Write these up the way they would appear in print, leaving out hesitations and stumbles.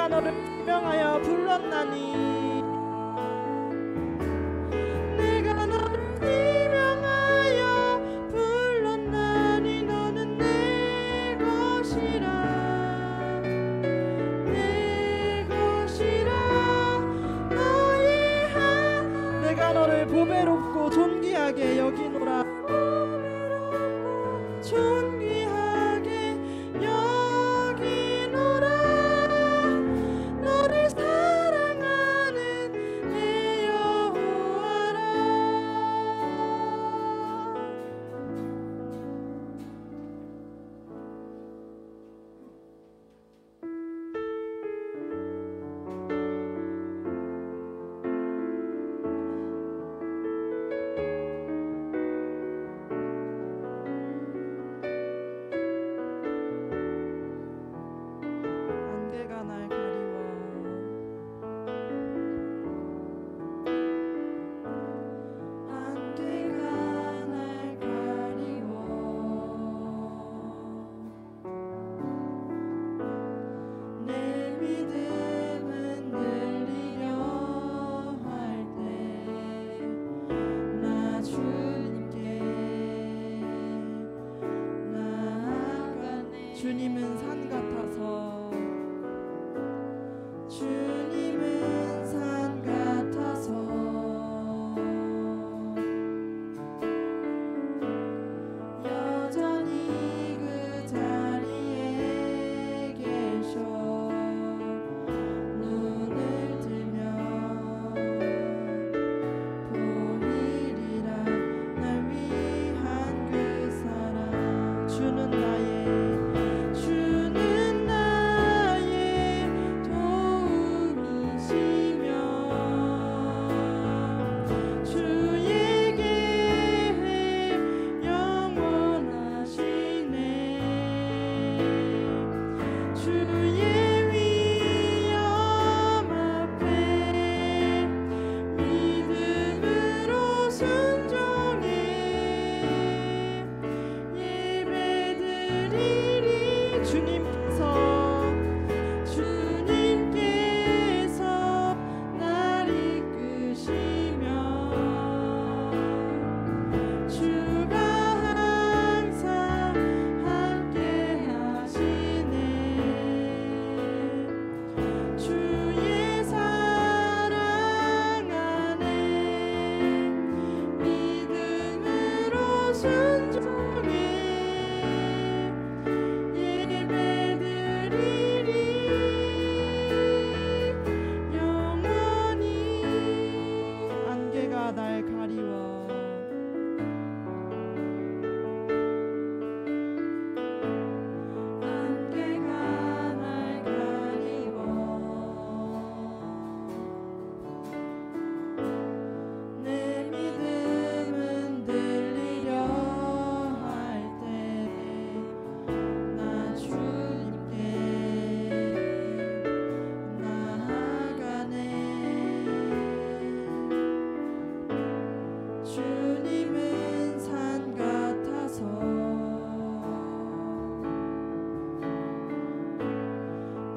내가 너를 지명하여 불렀나니 내가 너를 지명하여 불렀나니 너는 내 것이라 내 것이라 너의 한 내가 너를 보배롭고 존귀하게 여기노라 존귀하게 여기노라 너를 사랑하는 내 여호와라 안개가 날 가리워 안개가 날 가리워 내 믿음은 늘리려 할 때 나 주님께 나아가네 주님은 산 같아서 주님은 산 같아서 여전히 그 자리에 계셔 눈을 뜨면 보이리라 날 위한 그 사랑 주는 나의 도움이시며 주의 계획 영원하시네 주의 위엄 앞에 믿음으로 순종해 예배드리리 주님께서 날 이끄시며 주가 항상 함께 하시네 주의 사랑 안에 믿음으로 순종해 예배드리리 영원히 안개가 날 가리워 안개가 날 가리워 내 믿음은 들리려 할 때 나 주님께 나아가네 주님은 산 같아서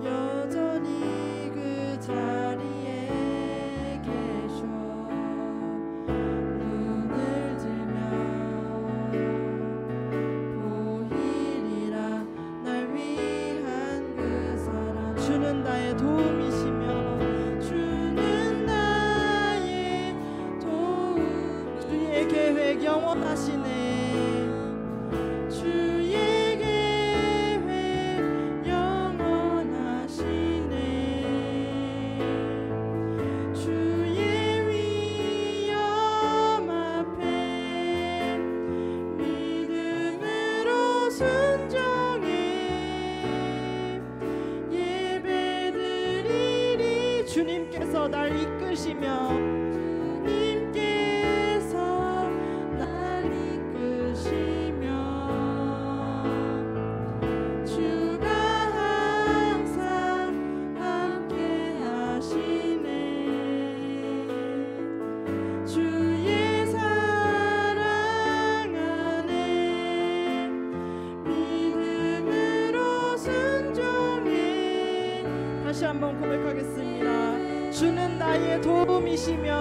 여전히 그 자리에 계셔 눈을 들면 보이리라 날 위한 그 사랑 주는 나의 도움이시며 주는 나의 도움 주의 계획 영원하시네 주의 계획 영원하시네 주의 위엄 앞에 믿음으로 순종해 예배드리리 주님께서 날 이끄시며 주님께서 날 이끄시며 주가 항상 함께 하시네 주의 사랑 안에 믿음으로 순종해 다시 한번 고백하겠습니다. 주는 나의 도움이시며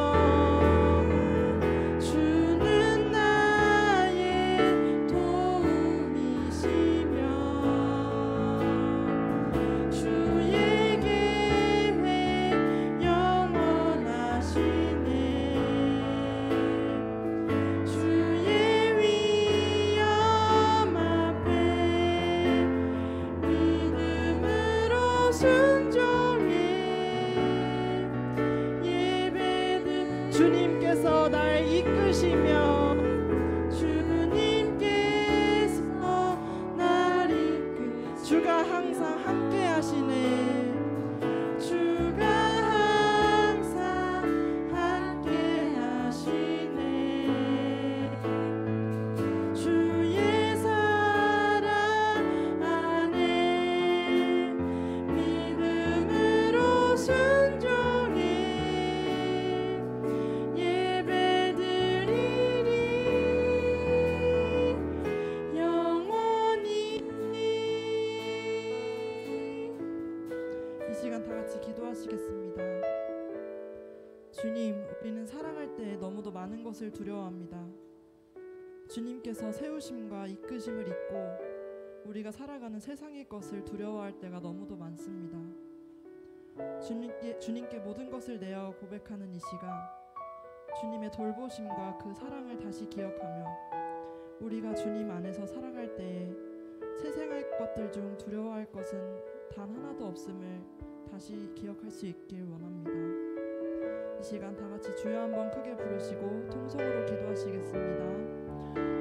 주는 나의 도움이시며 주의 계획 영원하시네 주의 위엄 앞에 믿음으로 순종해 예배드 주님께서 날 이끄시며 주님께서 날 이끌 주가 항상 함께 하시네 주가 항상 함께 하시네 주의 사랑 안에 믿음으로 순종해 예배드리리 영원히. 이 시간 다 같이 기도하시겠습니다. 주님, 우리는 살아갈 때 너무도 많은 것을 두려워합니다. 주님께서 세우심과 이끄심을 잊고 우리가 살아가는 세상의 것을 두려워할 때가 너무도 많습니다. 주님께 모든 것을 내어 고백하는 이 시간, 주님의 돌보심과 그 사랑을 다시 기억하며 우리가 주님 안에서 살아갈 때에 세상의 것들 중 두려워할 것은 단 하나도 없음을 다시 기억할 수 있길 원합니다. 이 시간 다 같이 주여 한번 크게 부르시고 통성으로 기도하시겠습니다.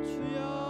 주여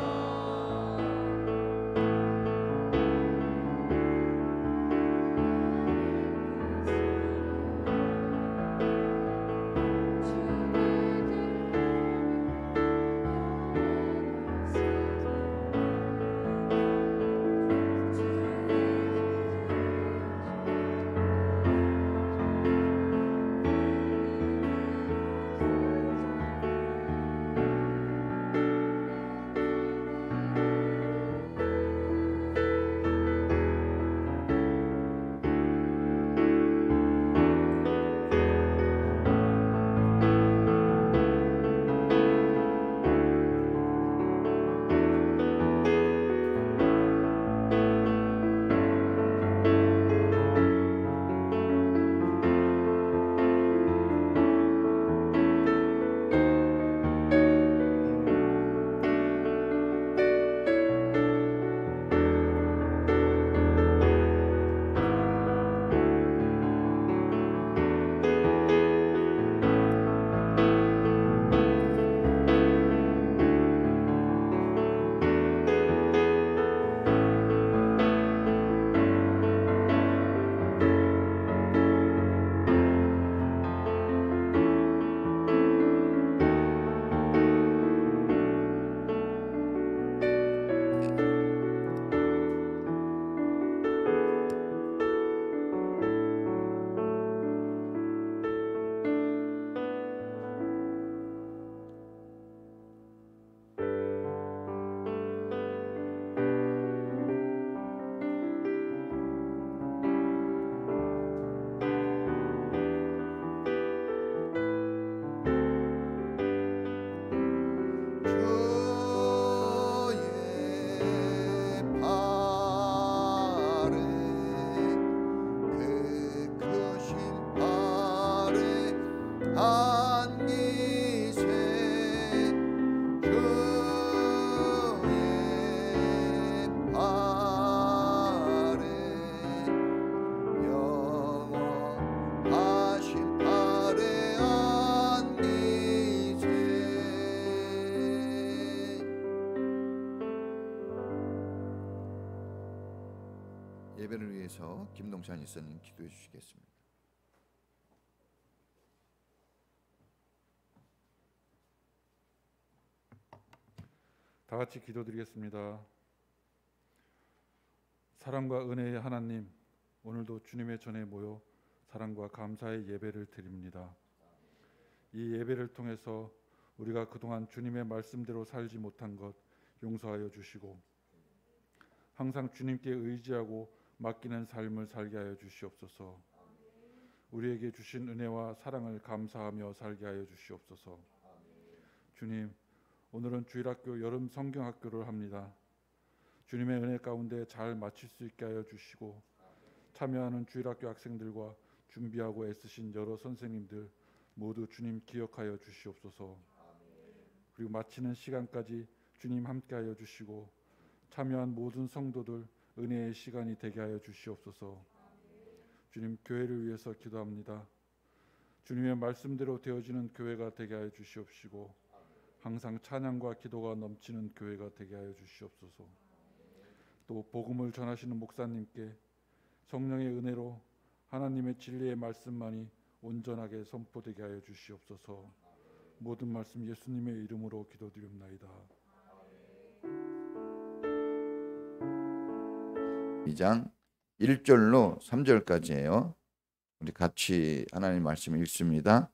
예배를 위해서 김동찬 이사님 기도해 주시겠습니다. 다 같이 기도드리겠습니다. 사랑과 은혜의 하나님, 오늘도 주님의 전에 모여 사랑과 감사의 예배를 드립니다. 이 예배를 통해서 우리가 그동안 주님의 말씀대로 살지 못한 것 용서하여 주시고, 항상 주님께 의지하고 맡기는 삶을 살게 하여 주시옵소서. 우리에게 주신 은혜와 사랑을 감사하며 살게 하여 주시옵소서. 주님, 오늘은 주일학교 여름 성경학교를 합니다. 주님의 은혜 가운데 잘 마칠 수 있게 하여 주시고, 참여하는 주일학교 학생들과 준비하고 애쓰신 여러 선생님들 모두 주님 기억하여 주시옵소서. 그리고 마치는 시간까지 주님 함께하여 주시고, 참여한 모든 성도들 은혜의 시간이 되게 하여 주시옵소서. 주님, 교회를 위해서 기도합니다. 주님의 말씀대로 되어지는 교회가 되게 하여 주시옵시고, 항상 찬양과 기도가 넘치는 교회가 되게 하여 주시옵소서. 또 복음을 전하시는 목사님께 성령의 은혜로 하나님의 진리의 말씀만이 온전하게 선포되게 하여 주시옵소서. 모든 말씀 예수님의 이름으로 기도드립나이다. 2장 1절로 3절까지예요. 우리 같이 하나님 말씀 읽습니다.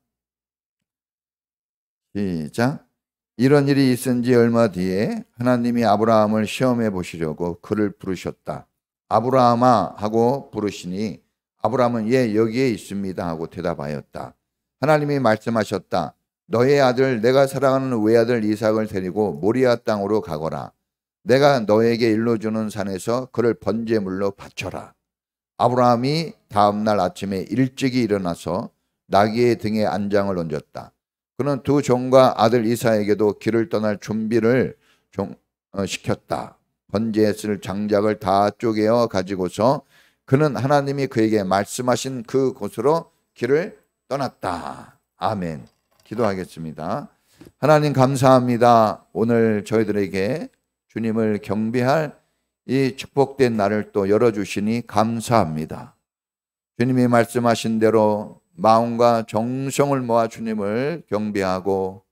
시작. 이런 일이 있은 지 얼마 뒤에 하나님이 아브라함을 시험해 보시려고 그를 부르셨다. 아브라함아 하고 부르시니 아브라함은 예 여기에 있습니다 하고 대답하였다. 하나님이 말씀하셨다. 너의 아들 내가 사랑하는 외아들 이삭을 데리고 모리아 땅으로 가거라. 내가 너에게 일러주는 산에서 그를 번제물로 바쳐라. 아브라함이 다음날 아침에 일찍이 일어나서 나귀의 등에 안장을 얹었다. 그는 두 종과 아들 이삭에게도 길을 떠날 준비를 시켰다. 번제에 쓸 장작을 다 쪼개어 가지고서 그는 하나님이 그에게 말씀하신 그 곳으로 길을 떠났다. 아멘. 기도하겠습니다. 하나님 감사합니다. 오늘 저희들에게 주님을 경배할 이 축복된 날을 또 열어주시니 감사합니다. 주님이 말씀하신 대로 마음과 정성을 모아 주님을 경배하고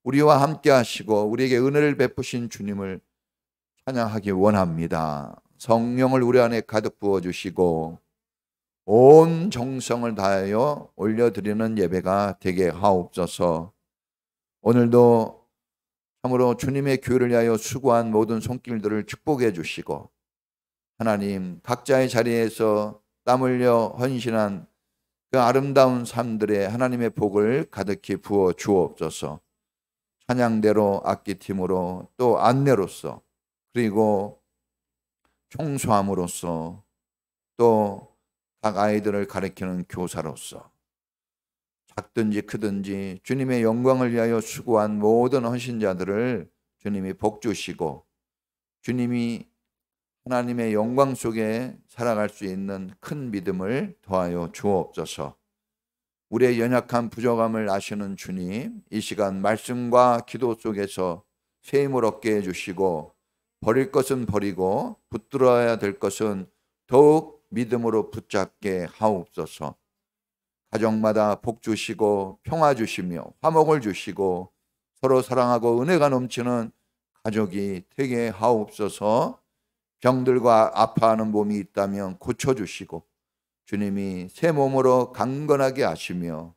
우리와 함께 하시고 우리에게 은혜를 베푸신 주님을 찬양하기 원합니다. 성령을 우리 안에 가득 부어주시고 온 정성을 다하여 올려드리는 예배가 되게 하옵소서. 오늘도 참으로 주님의 교회를 위하여 수고한 모든 손길들을 축복해 주시고 하나님 각자의 자리에서 땀 흘려 헌신한 그 아름다운 삶들에 하나님의 복을 가득히 부어 주옵소서. 찬양대로 악기팀으로 또 안내로서 그리고 청소함으로써 또 각 아이들을 가르치는 교사로서 작든지 크든지 주님의 영광을 위하여 수고한 모든 헌신자들을 주님이 복 주시고 주님이 하나님의 영광 속에 살아갈 수 있는 큰 믿음을 더하여 주옵소서. 우리의 연약한 부족함을 아시는 주님, 이 시간 말씀과 기도 속에서 새 힘을 얻게 해주시고 버릴 것은 버리고 붙들어야 될 것은 더욱 믿음으로 붙잡게 하옵소서. 가정마다 복 주시고 평화 주시며 화목을 주시고 서로 사랑하고 은혜가 넘치는 가족이 되게 하옵소서. 병들과 아파하는 몸이 있다면 고쳐주시고 주님이 새 몸으로 강건하게 하시며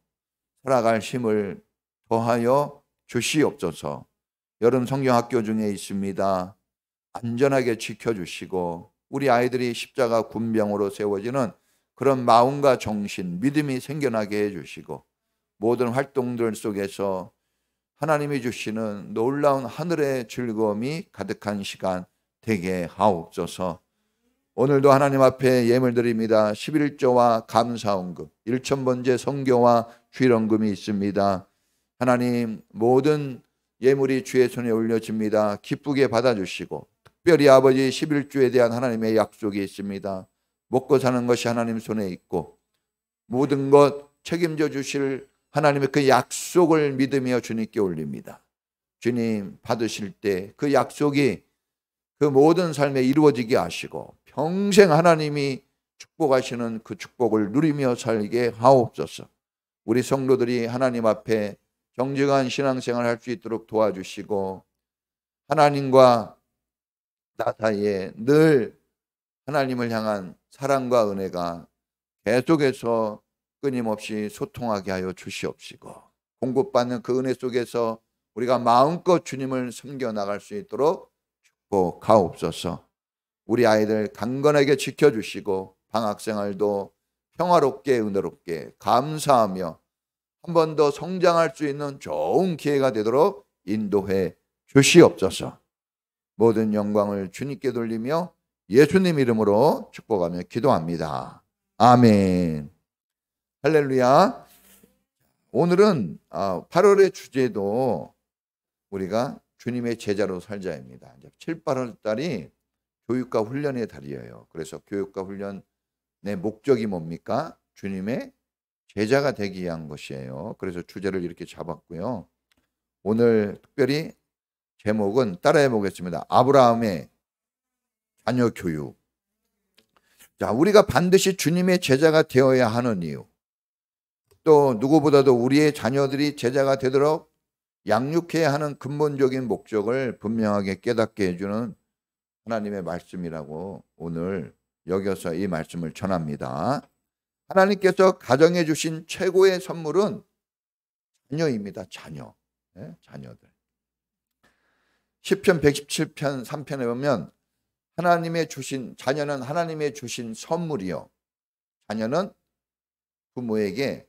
살아갈 힘을 더하여 주시옵소서. 여름 성경학교 중에 있습니다. 안전하게 지켜주시고 우리 아이들이 십자가 군병으로 세워지는 그런 마음과 정신, 믿음이 생겨나게 해주시고 모든 활동들 속에서 하나님이 주시는 놀라운 하늘의 즐거움이 가득한 시간 되게 하옵소서. 오늘도 하나님 앞에 예물 드립니다. 11조와 감사헌금, 1,000번째 성교와 주일헌금이 있습니다. 하나님 모든 예물이 주의 손에 올려집니다. 기쁘게 받아주시고 특별히 아버지 11조에 대한 하나님의 약속이 있습니다. 먹고 사는 것이 하나님 손에 있고 모든 것 책임져 주실 하나님의 그 약속을 믿으며 주님께 올립니다. 주님 받으실 때 그 약속이 그 모든 삶에 이루어지게 하시고 평생 하나님이 축복하시는 그 축복을 누리며 살게 하옵소서. 우리 성도들이 하나님 앞에 정직한 신앙생활을 할 수 있도록 도와주시고 하나님과 나 사이에 늘 하나님을 향한 사랑과 은혜가 계속해서 끊임없이 소통하게 하여 주시옵시고 공급받는 그 은혜 속에서 우리가 마음껏 주님을 섬겨 나갈 수 있도록 축복하옵소서. 우리 아이들 강건하게 지켜주시고 방학생활도 평화롭게 은혜롭게 감사하며 한 번 더 성장할 수 있는 좋은 기회가 되도록 인도해 주시옵소서. 모든 영광을 주님께 돌리며 예수님 이름으로 축복하며 기도합니다. 아멘. 할렐루야. 오늘은 8월의 주제도 우리가 주님의 제자로 살자입니다. 7, 8월 달이 교육과 훈련의 달이에요. 그래서 교육과 훈련의 목적이 뭡니까? 주님의 제자가 되기 위한 것이에요. 그래서 주제를 이렇게 잡았고요. 오늘 특별히 제목은 따라해 보겠습니다. 아브라함의 자녀 교육. 자, 우리가 반드시 주님의 제자가 되어야 하는 이유. 또 누구보다도 우리의 자녀들이 제자가 되도록 양육해야 하는 근본적인 목적을 분명하게 깨닫게 해주는 하나님의 말씀이라고 오늘 여겨서 이 말씀을 전합니다. 하나님께서 가정해 주신 최고의 선물은 자녀입니다. 자녀. 네? 자녀들. 시편 117편 3편에 보면 하나님의 주신 자녀는 하나님의 주신 선물이요. 자녀는 부모에게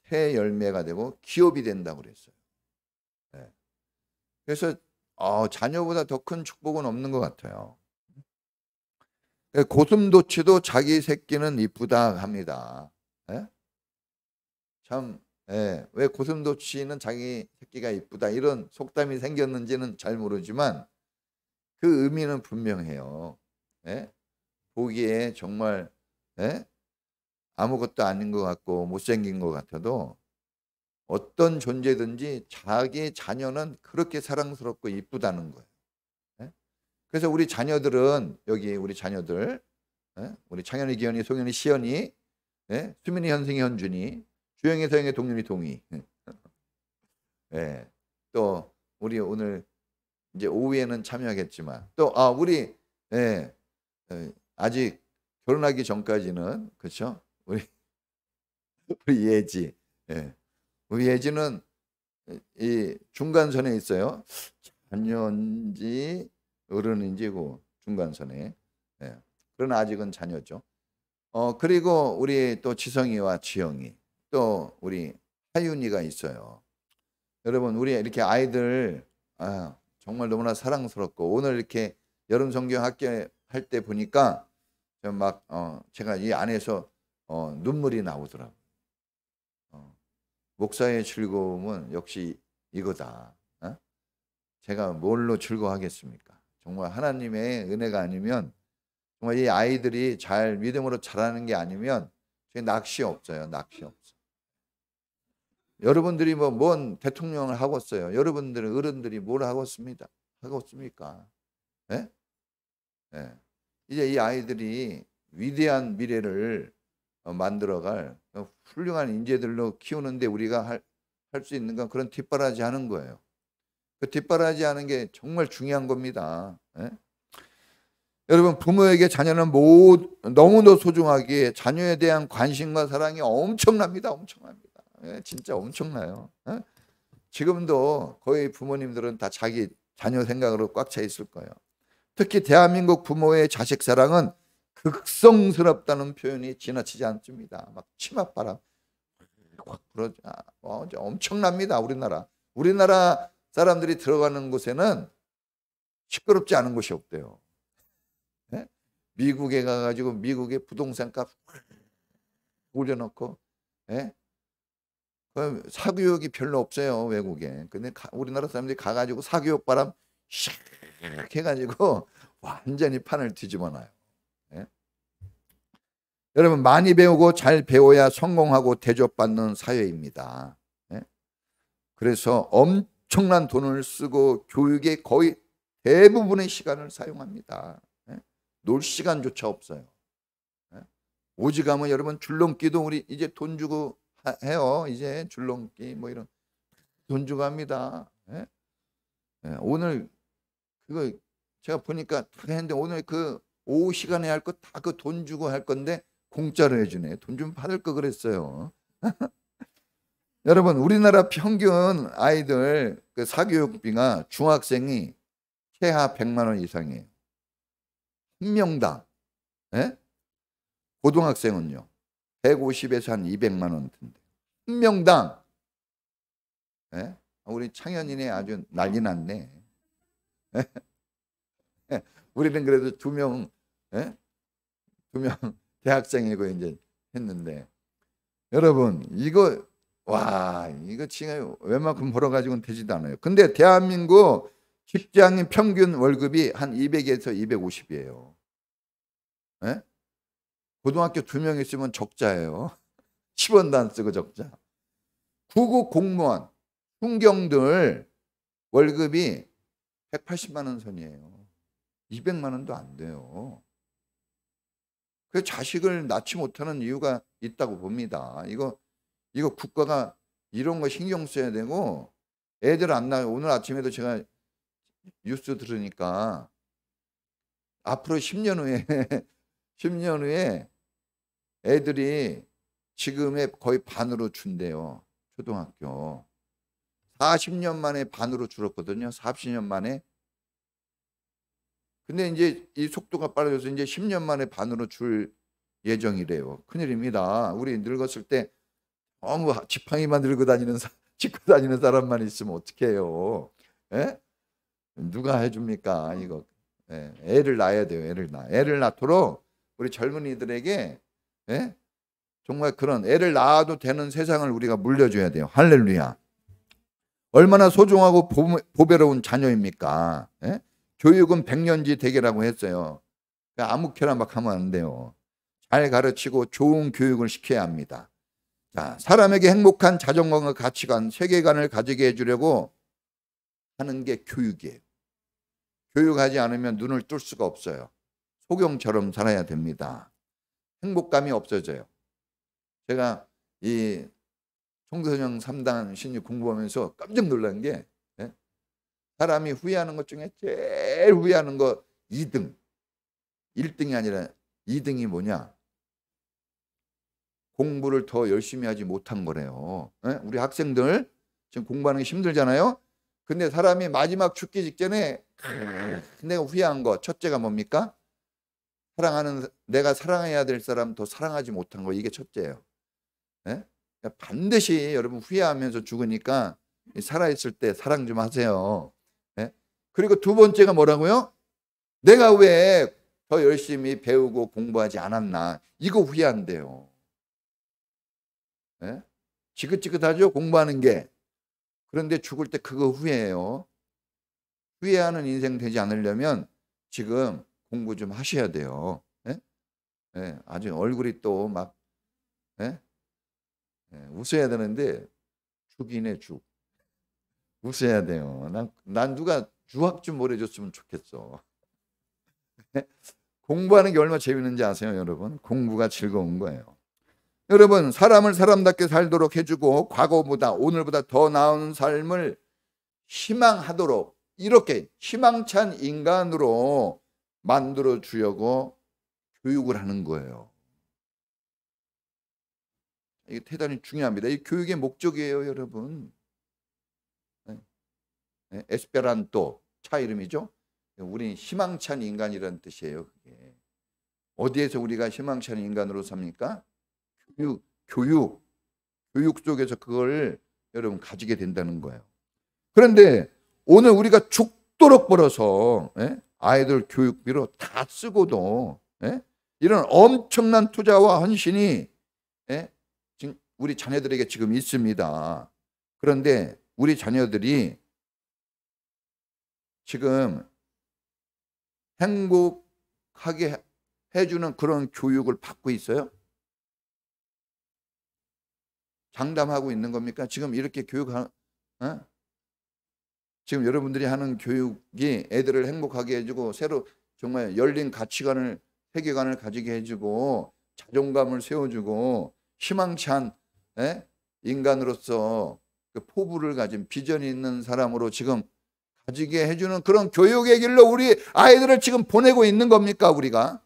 새 열매가 되고 기업이 된다고 그랬어요. 네. 그래서 자녀보다 더 큰 축복은 없는 것 같아요. 고슴도치도 자기 새끼는 이쁘다 합니다. 네? 참, 왜 고슴도치는 자기 새끼가 이쁘다 이런 속담이 생겼는지는 잘 모르지만 그 의미는 분명해요. 네? 보기에 정말 아무것도 아닌 것 같고 못생긴 것 같아도 어떤 존재든지 자기 자녀는 그렇게 사랑스럽고 이쁘다는 거예요. 그래서 우리 자녀들은 여기 우리 자녀들 우리 창현이, 기현이, 송현이, 시연이, 수민이, 현승이, 현준이, 주영이, 서영이, 동윤이, 동이. 또 우리 오늘 이제 오후에는 참여하겠지만 또 우리 아직 결혼하기 전까지는 그렇죠? 우리 예지, 우리 예지는 이 중간선에 있어요. 자녀인지 어른인지 그 중간선에. 그러나 아직은 자녀죠. 그리고 우리 또 지성이와 지영이, 또 우리 하윤이가 있어요. 여러분 우리 이렇게 아이들 정말 너무나 사랑스럽고 오늘 이렇게 여름 성경 학교 할 때 보니까 막 제가 이 안에서 눈물이 나오더라고요. 목사의 즐거움은 역시 이거다. 제가 뭘로 즐거워하겠습니까? 정말 하나님의 은혜가 아니면 정말 이 아이들이 잘 믿음으로 자라는 게 아니면 낚시 없어요. 낚시 없어. 여러분들이 뭔 대통령을 하겠어요. 여러분들은 어른들이 뭘 하겠습니까? 이제 이 아이들이 위대한 미래를 만들어갈 훌륭한 인재들로 키우는데 우리가 할 수 있는 건 그런 뒷바라지 하는 거예요. 그 뒷바라지 하는 게 정말 중요한 겁니다. 여러분 부모에게 자녀는 너무도 소중하기에 자녀에 대한 관심과 사랑이 엄청납니다. 엄청납니다. 진짜 엄청나요. 지금도 거의 부모님들은 다 자기 자녀 생각으로 꽉 차 있을 거예요. 특히 대한민국 부모의 자식 사랑은 극성스럽다는 표현이 지나치지 않습니다. 막 치맛바람 확 불어져. 엄청납니다. 우리나라 사람들이 들어가는 곳에는 시끄럽지 않은 곳이 없대요. 미국에 가가지고 미국의 부동산 값 올려놓고 사교육이 별로 없어요. 외국에. 근데 우리나라 사람들이 가가지고 사교육 바람 샥 해가지고 완전히 판을 뒤집어놔요. 여러분 많이 배우고 잘 배워야 성공하고 대접받는 사회입니다. 그래서 엄청난 돈을 쓰고 교육에 거의 대부분의 시간을 사용합니다. 놀 시간조차 없어요. 오직하면 여러분 줄넘기도 우리 이제 돈 주고 해요. 이제 줄넘기 뭐 이런 돈 주고 합니다. 오늘 그거 제가 보니까 다 했는데 오늘 그 오후 시간에 할 거 다 그 돈 주고 할 건데 공짜로 해주네. 돈 좀 받을 거 그랬어요. 여러분 우리나라 평균 아이들 그 사교육비가 중학생이 최하 100만 원 이상이에요. 한 명당. 예? 고등학생은요. 150에서 한 200만 원 든대. 한 명당. 예? 우리 창현이네 아주 난리 났네. 우리는 그래도 2명, 예? 2명 대학생이고 이제 했는데, 여러분 이거 이거 지금 웬만큼 벌어가지고는 되지도 않아요. 근데 대한민국 직장인 평균 월급이 한 200에서 250이에요. 예? 고등학교 2명 있으면 적자예요. 10원도 안 쓰고 적자. 구급 공무원, 훈경들 월급이 180만 원 선이에요. 200만 원도 안 돼요. 그 자식을 낳지 못하는 이유가 있다고 봅니다. 이거 국가가 이런 거 신경 써야 되고, 애들 안 낳아요. 오늘 아침에도 제가 뉴스 들으니까 앞으로 10년 후에 10년 후에 애들이 지금의 거의 반으로 준대요. 초등학교 40년 만에 반으로 줄었거든요. 40년 만에. 근데 이제 이 속도가 빨라져서 이제 10년 만에 반으로 줄 예정이래요. 큰일입니다. 우리 늙었을 때 너무 지팡이만 들고 짚고 다니는 사람만 있으면 어떡해요? 예? 누가 해줍니까? 이거. 예, 애를 낳아야 돼요. 애를 낳도록 우리 젊은이들에게, 예? 정말 그런 애를 낳아도 되는 세상을 우리가 물려줘야 돼요. 할렐루야. 얼마나 소중하고 보배로운 자녀입니까? 예? 교육은 백년지 대계라고 했어요. 그러니까 아무렇게나 막 하면 안 돼요. 잘 가르치고 좋은 교육을 시켜야 합니다. 자, 사람에게 행복한 자존감과 가치관, 세계관을 가지게 해주려고 하는 게 교육이에요. 교육하지 않으면 눈을 뜰 수가 없어요. 소경처럼 살아야 됩니다. 행복감이 없어져요. 제가 이 청소년 3단 신유 공부하면서 깜짝 놀란 게, 예? 사람이 후회하는 것 중에 제일 후회하는 거 2등. 1등이 아니라 2등이 뭐냐? 공부를 더 열심히 하지 못한 거래요. 예? 우리 학생들 지금 공부하는 게 힘들잖아요. 근데 사람이 마지막 죽기 직전에 내가 후회한 거 첫째가 뭡니까? 내가 사랑해야 될 사람 더 사랑하지 못한 거, 이게 첫째예요. 예? 그러니까 반드시 여러분 후회하면서 죽으니까 살아있을 때 사랑 좀 하세요. 예? 그리고 2번째가 뭐라고요? 내가 왜 더 열심히 배우고 공부하지 않았나, 이거 후회한대요. 예? 지긋지긋하죠, 공부하는 게. 그런데 죽을 때 그거 후회해요. 후회하는 인생 되지 않으려면 지금 공부 좀 하셔야 돼요. 예? 예, 아주 얼굴이 또 막, 예? 예, 웃어야 되는데 죽이네, 죽. 웃어야 돼요. 난 누가 유학 좀 보내줬으면 좋겠어. 공부하는 게 얼마나 재밌는지 아세요, 여러분? 공부가 즐거운 거예요. 여러분, 사람을 사람답게 살도록 해주고 과거보다 오늘보다 더 나은 삶을 희망하도록, 이렇게 희망찬 인간으로 만들어 주려고 교육을 하는 거예요. 이게 대단히 중요합니다. 이 교육의 목적이에요, 여러분. 에스페란토, 차 이름이죠. 우리 희망찬 인간이라는 뜻이에요. 그게. 어디에서 우리가 희망찬 인간으로 삽니까? 교육 속에서 그걸 여러분 가지게 된다는 거예요. 그런데 오늘 우리가 죽도록 벌어서, 예? 아이들 교육비로 다 쓰고도, 예? 이런 엄청난 투자와 헌신이, 예? 지금 우리 자녀들에게 지금 있습니다. 그런데 우리 자녀들이 지금 행복하게 해주는 그런 교육을 받고 있어요? 장담하고 있는 겁니까? 지금 이렇게 지금 여러분들이 하는 교육이 애들을 행복하게 해주고 새로 정말 열린 가치관을, 세계관을 가지게 해주고 자존감을 세워주고 희망찬, 예? 인간으로서 그 포부를 가진 비전이 있는 사람으로 지금 가지게 해주는 그런 교육의 길로 우리 아이들을 지금 보내고 있는 겁니까, 우리가?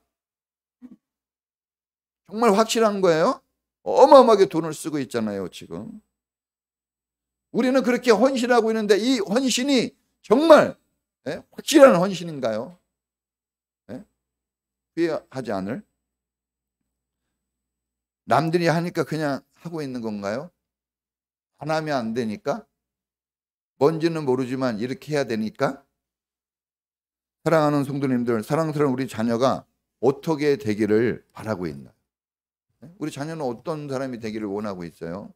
정말 확실한 거예요? 어마어마하게 돈을 쓰고 있잖아요, 지금. 우리는 그렇게 헌신하고 있는데 이 헌신이 정말, 예? 확실한 헌신인가요? 예? 후회하지 않을? 남들이 하니까 그냥 하고 있는 건가요? 안 하면 안 되니까? 뭔지는 모르지만 이렇게 해야 되니까? 사랑하는 성도님들, 사랑스러운 우리 자녀가 어떻게 되기를 바라고 있나요? 우리 자녀는 어떤 사람이 되기를 원하고 있어요?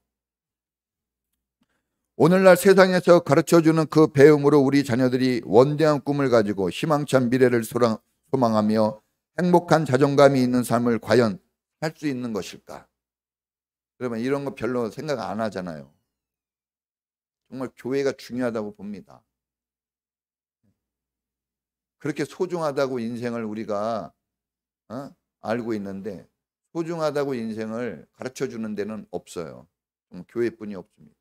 오늘날 세상에서 가르쳐주는 그 배움으로 우리 자녀들이 원대한 꿈을 가지고 희망찬 미래를 소망하며 행복한 자존감이 있는 삶을 과연 할 수 있는 것일까? 그러면 이런 거 별로 생각 안 하잖아요. 정말 교회가 중요하다고 봅니다. 그렇게 소중하다고 인생을 우리가 알고 있는데 소중하다고 인생을 가르쳐주는 데는 없어요. 교회뿐이 없습니다.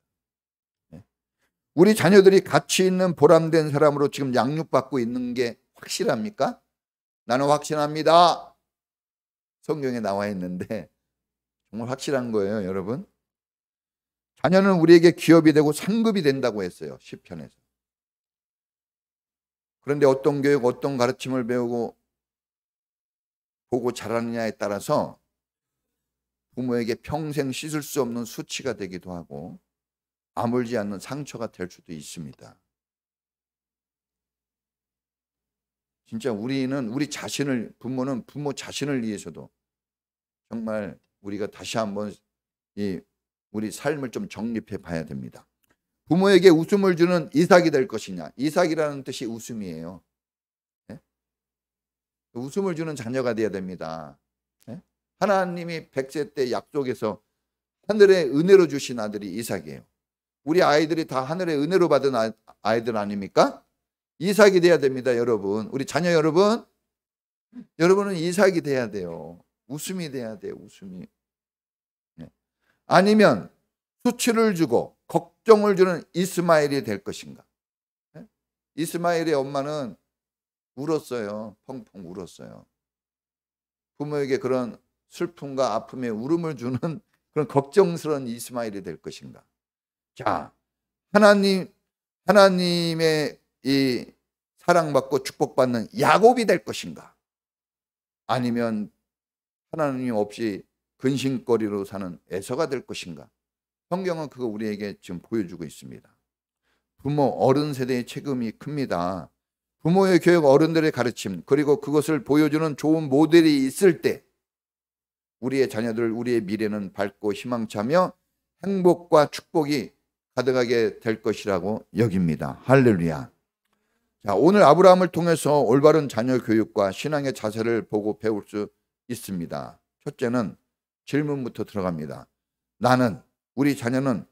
우리 자녀들이 가치 있는 보람된 사람으로 지금 양육받고 있는 게 확실합니까? 나는 확신합니다. 성경에 나와 있는데 정말 확실한 거예요, 여러분. 자녀는 우리에게 기업이 되고 상급이 된다고 했어요, 시편에서. 그런데 어떤 교육, 어떤 가르침을 배우고 보고 자라느냐에 따라서 부모에게 평생 씻을 수 없는 수치가 되기도 하고 아물지 않는 상처가 될 수도 있습니다. 진짜 우리는 우리 자신을, 부모는 부모 자신을 위해서도 정말 우리가 다시 한번 우리 삶을 좀 정립해 봐야 됩니다. 부모에게 웃음을 주는 이삭이 될 것이냐. 이삭이라는 뜻이 웃음이에요. 네? 웃음을 주는 자녀가 되어야 됩니다. 네? 하나님이 100세 때 약속에서 하늘의 은혜로 주신 아들이 이삭이에요. 우리 아이들이 다 하늘의 은혜로 받은 아이들 아닙니까? 이삭이 돼야 됩니다, 여러분. 우리 자녀 여러분, 여러분은 이삭이 돼야 돼요. 웃음이 돼야 돼요, 웃음이. 네. 아니면 수치를 주고 걱정을 주는 이스마엘이 될 것인가? 네? 이스마엘의 엄마는 울었어요. 펑펑 울었어요. 부모에게 그런 슬픔과 아픔에 울음을 주는 그런 걱정스러운 이스마엘이 될 것인가? 자, 하나님의 이 사랑받고 축복받는 야곱이 될 것인가? 아니면 하나님 없이 근심거리로 사는 에서가 될 것인가? 성경은 그거 우리에게 지금 보여주고 있습니다. 부모, 어른 세대의 책임이 큽니다. 부모의 교육, 어른들의 가르침, 그리고 그것을 보여주는 좋은 모델이 있을 때 우리의 자녀들, 우리의 미래는 밝고 희망차며 행복과 축복이 가득하게 될 것이라고 여깁니다. 할렐루야. 자, 오늘 아브라함을 통해서 올바른 자녀 교육과 신앙의 자세를 보고 배울 수 있습니다. 첫째는 질문부터 들어갑니다. 우리 자녀는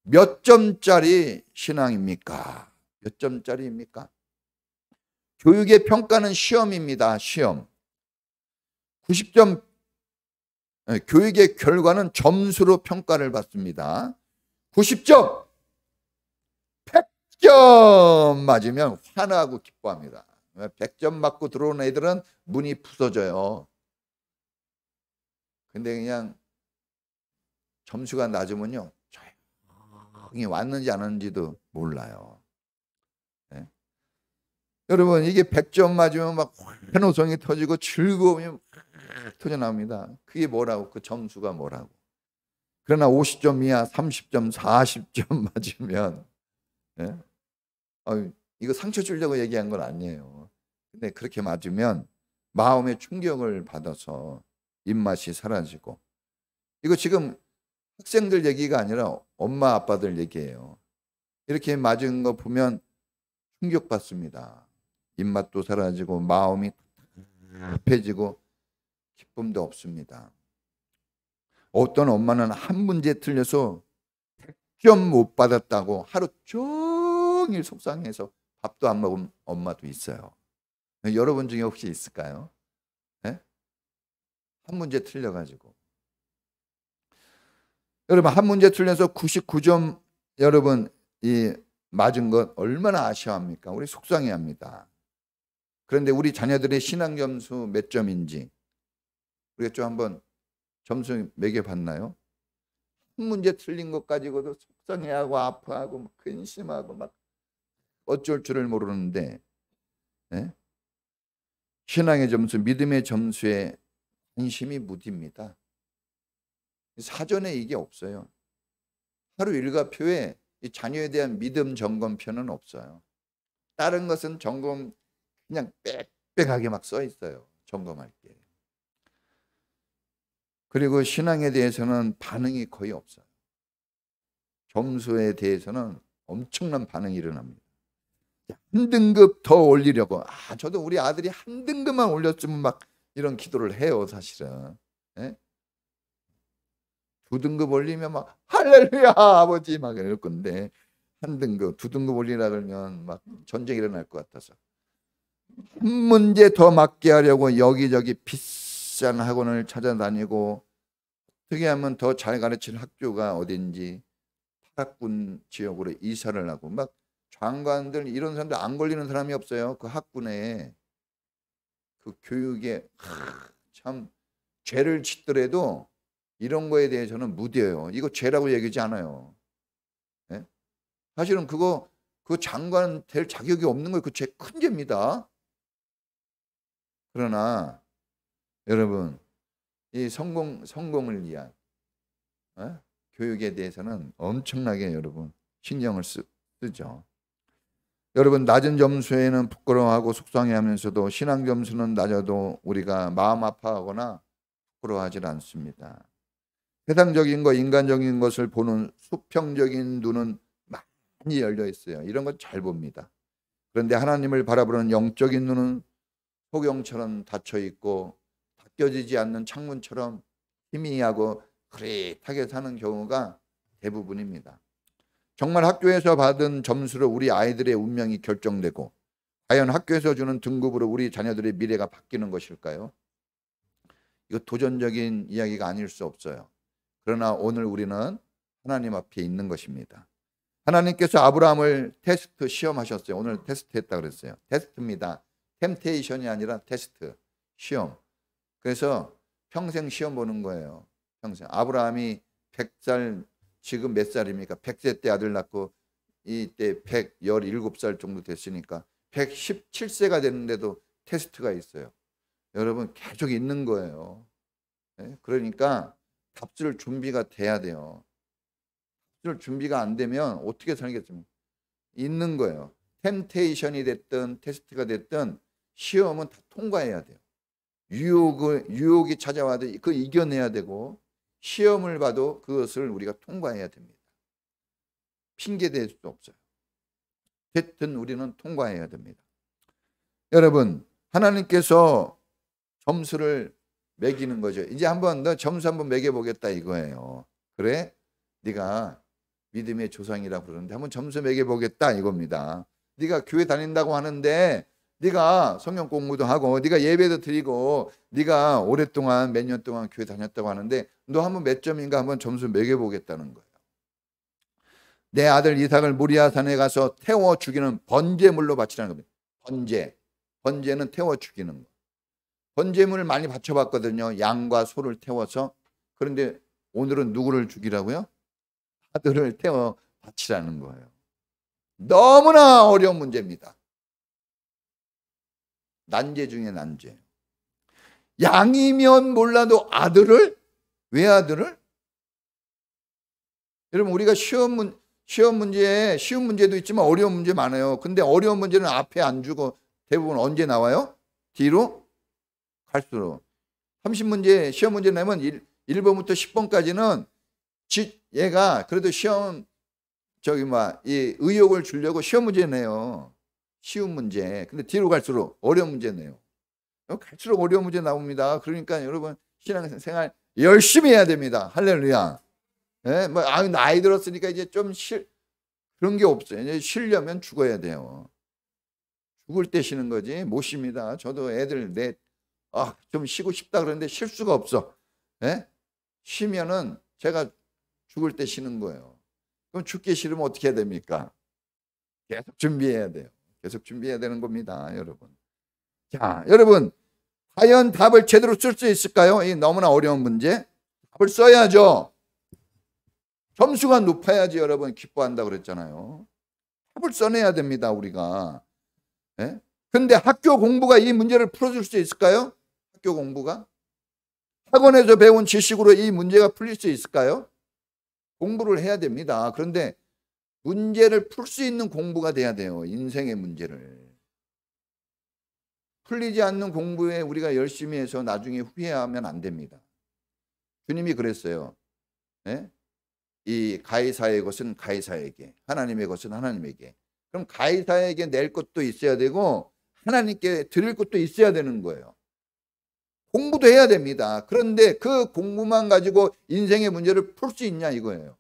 몇 점짜리 신앙입니까? 몇 점짜리입니까? 교육의 평가는 시험입니다. 시험. 90점, 교육의 결과는 점수로 평가를 받습니다. 90점, 100점 맞으면 환호하고 기뻐합니다. 100점 맞고 들어온 애들은 문이 부서져요. 근데 그냥 점수가 낮으면요, 조용히 왔는지 안 왔는지도 몰라요. 네? 여러분, 이게 100점 맞으면 막 환호성이 터지고 즐거움이 막 터져나옵니다. 그게 뭐라고? 그 점수가 뭐라고? 그러나 50점 이하, 30점, 40점 맞으면, 네? 이거 상처 주려고 얘기한 건 아니에요. 근데 그렇게 맞으면 마음의 충격을 받아서 입맛이 사라지고, 이거 지금 학생들 얘기가 아니라 엄마 아빠들 얘기예요. 이렇게 맞은 거 보면 충격받습니다. 입맛도 사라지고 마음이 급해지고 기쁨도 없습니다. 어떤 엄마는 한 문제 틀려서 100점 못 받았다고 하루 종일 속상해서 밥도 안 먹은 엄마도 있어요. 여러분 중에 혹시 있을까요? 네? 한 문제 틀려가지고. 여러분, 한 문제 틀려서 99점 여러분 맞은 것 얼마나 아쉬워합니까? 우리 속상해합니다. 그런데 우리 자녀들의 신앙 점수 몇 점인지 우리가 좀 한번 점수 매겨봤나요? 한 문제 틀린 것 가지고도 속상해하고 아파하고 막 근심하고 막 어쩔 줄을 모르는데, 네? 신앙의 점수, 믿음의 점수에 관심이 무딥니다. 사전에 이게 없어요. 하루 일과표에 이 자녀에 대한 믿음 점검표는 없어요. 다른 것은 점검 그냥 빽빽하게 막 써 있어요. 점검할 때. 그리고 신앙에 대해서는 반응이 거의 없어요. 점수에 대해서는 엄청난 반응이 일어납니다. 한 등급 더 올리려고. 저도 우리 아들이 한 등급만 올렸으면 막 이런 기도를 해요, 사실은. 예? 2등급 올리면 막 할렐루야 아버지 막 이럴 건데, 한 등급, 2등급 올리라 그러면 막 전쟁이 일어날 것 같아서 한 문제 더 맞게 하려고 여기저기 비싼 학원을 찾아다니고, 어떻게 하면 더 잘 가르치는 학교가 어딘지 파락군 지역으로 이사를 하고, 막 장관들 이런 사람들 안 걸리는 사람이 없어요. 그 학군에, 그 교육에 참 죄를 짓더라도 이런 거에 대해서는 무뎌요. 이거 죄라고 얘기하지 않아요. 네? 사실은 그 장관 될 자격이 없는 거예요. 그 죄 큰 죄입니다. 그러나 여러분, 이 성공을 위한 교육에 대해서는 엄청나게 여러분 신경을 쓰죠. 여러분, 낮은 점수에는 부끄러워하고 속상해하면서도 신앙 점수는 낮아도 우리가 마음 아파하거나 부끄러워하지 않습니다. 세상적인 것, 인간적인 것을 보는 수평적인 눈은 많이 열려 있어요. 이런 건 잘 봅니다. 그런데 하나님을 바라보는 영적인 눈은 소경처럼 닫혀 있고 닫혀지지 않는 창문처럼 희미하고 흐릿하게 사는 경우가 대부분입니다. 정말 학교에서 받은 점수로 우리 아이들의 운명이 결정되고, 과연 학교에서 주는 등급으로 우리 자녀들의 미래가 바뀌는 것일까요? 이거 도전적인 이야기가 아닐 수 없어요. 그러나 오늘 우리는 하나님 앞에 있는 것입니다. 하나님께서 아브라함을 테스트 시험하셨어요. 오늘 테스트 했다 그랬어요. 테스트입니다. 템테이션이 아니라 테스트, 시험. 그래서 평생 시험 보는 거예요. 평생. 아브라함이 100살, 지금 몇 살입니까? 100세 때 아들 낳고 이때 117살 정도 됐으니까 117세가 됐는데도 테스트가 있어요. 여러분, 계속 있는 거예요. 그러니까 답줄 준비가 돼야 돼요. 답줄 준비가 안 되면 어떻게 살겠습니까? 있는 거예요. 템테이션이 됐든 테스트가 됐든 시험은 다 통과해야 돼요. 유혹이 찾아와도 그 이겨내야 되고, 시험을 봐도 그것을 우리가 통과해야 됩니다. 핑계 댈 수 없어요. 어쨌든 우리는 통과해야 됩니다. 여러분, 하나님께서 점수를 매기는 거죠. 이제 너 점수 한번 매겨보겠다 이거예요. 그래? 네가 믿음의 조상이라고 그러는데 한번 점수 매겨보겠다 이겁니다. 네가 교회 다닌다고 하는데, 네가 성경 공부도 하고 네가 예배도 드리고 네가 오랫동안 몇 년 동안 교회 다녔다고 하는데, 너 한번 몇 점인가 한번 점수 매겨보겠다는 거예요. 내 아들 이삭을 모리아 산에 가서 태워 죽이는 번제물로 바치라는 겁니다. 번제는 태워 죽이는 거. 번제물을 많이 바쳐봤거든요. 양과 소를 태워서. 그런데 오늘은 누구를 죽이라고요? 아들을 태워 바치라는 거예요. 너무나 어려운 문제입니다. 난제 중에 난제. 양이면 몰라도 아들을? 왜 아들을? 여러분, 우리가 쉬운 문제도 있지만 어려운 문제 많아요. 근데 어려운 문제는 앞에 안 주고 대부분 언제 나와요? 뒤로 갈수록. 30문제 시험 문제 내면 1번부터 10번까지는 얘가 그래도 시험 이 의욕을 주려고 시험 문제 내요. 쉬운 문제. 근데 뒤로 갈수록 어려운 문제 내요. 갈수록 어려운 문제 나옵니다. 그러니까 여러분, 신앙생활 열심히 해야 됩니다. 할렐루야. 나이 들었으니까 이제 좀 그런 게 없어요. 이제 쉬려면 죽어야 돼요. 죽을 때 쉬는 거지 못 쉽니다. 저도 애들 좀 쉬고 싶다 그러는데 쉴 수가 없어. 쉬면은 제가 죽을 때 쉬는 거예요. 그럼 죽기 싫으면 어떻게 해야 됩니까? 계속 준비해야 돼요. 계속 준비해야 되는 겁니다, 여러분. 자, 여러분, 과연 답을 제대로 쓸 수 있을까요? 이 너무나 어려운 문제. 답을 써야죠. 점수가 높아야지 여러분 기뻐한다고 그랬잖아요. 답을 써내야 됩니다, 우리가. 근데 학교 공부가 이 문제를 풀어줄 수 있을까요? 학교 공부가? 학원에서 배운 지식으로 이 문제가 풀릴 수 있을까요? 공부를 해야 됩니다. 그런데 문제를 풀 수 있는 공부가 돼야 돼요. 인생의 문제를. 풀리지 않는 공부에 우리가 열심히 해서 나중에 후회하면 안 됩니다. 주님이 그랬어요. 네? 이 가이사의 것은 가이사에게, 하나님의 것은 하나님에게. 그럼 가이사에게 낼 것도 있어야 되고 하나님께 드릴 것도 있어야 되는 거예요. 공부도 해야 됩니다. 그런데 그 공부만 가지고 인생의 문제를 풀 수 있냐 이거예요.